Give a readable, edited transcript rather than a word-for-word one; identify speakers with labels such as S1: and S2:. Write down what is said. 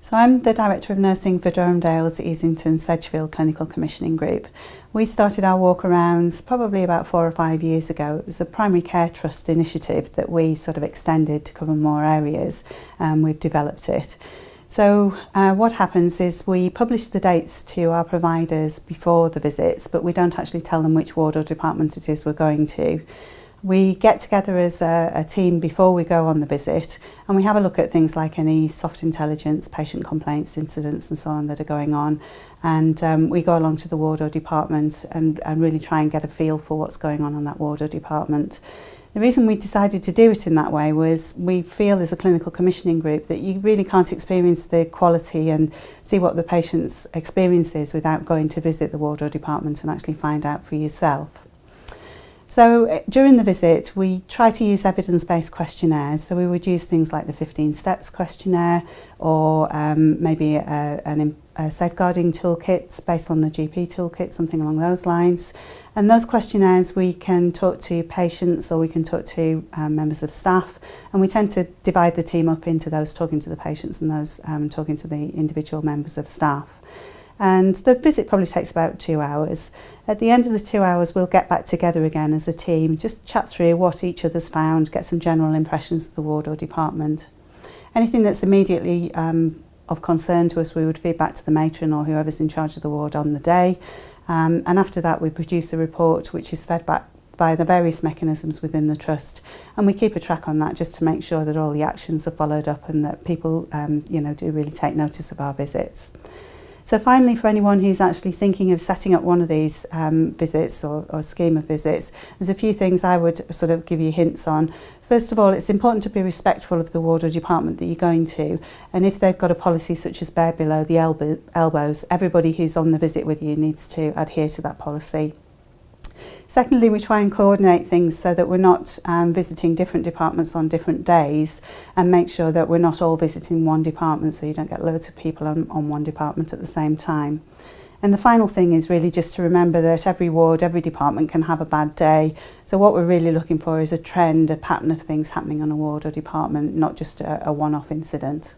S1: So I'm the Director of Nursing for Durham Dales Easington and Sedgefield Clinical Commissioning Group. We started our walkarounds probably about 4 or 5 years ago. It was a primary care trust initiative that we sort of extended to cover more areas, and we've developed it. So what happens is we publish the dates to our providers before the visits, but we don't actually tell them which ward or department it is we're going to. We get together as a team before we go on the visit, and we have a look at things like any soft intelligence, patient complaints, incidents and so on that are going on, and we go along to the ward or department and really try and get a feel for what's going on that ward or department. The reason we decided to do it in that way was we feel as a clinical commissioning group that you really can't experience the quality and see what the patient's experience is without going to visit the ward or department and actually find out for yourself. So during the visit, we try to use evidence-based questionnaires. So we would use things like the 15 steps questionnaire or maybe a safeguarding toolkit based on the GP toolkit, something along those lines. And those questionnaires, we can talk to patients or we can talk to members of staff. And we tend to divide the team up into those talking to the patients and those talking to the individual members of staff. And the visit probably takes about 2 hours. At the end of the 2 hours, we'll get back together again as a team, just chat through what each other's found, get some general impressions of the ward or department. Anything that's immediately of concern to us, we would feed back to the matron or whoever's in charge of the ward on the day. And after that, we produce a report which is fed back by the various mechanisms within the trust, and we keep a track on that just to make sure that all the actions are followed up and that people do really take notice of our visits. So finally, for anyone who's actually thinking of setting up one of these visits or scheme of visits, there's a few things I would sort of give you hints on. First of all, it's important to be respectful of the ward or department that you're going to, and if they've got a policy such as bed below the elbows, everybody who's on the visit with you needs to adhere to that policy. Secondly, we try and coordinate things so that we're not visiting different departments on different days, and make sure that we're not all visiting one department so you don't get loads of people on one department at the same time. And the final thing is really just to remember that every ward, every department can have a bad day. So what we're really looking for is a trend, a pattern of things happening on a ward or department, not just a one-off incident.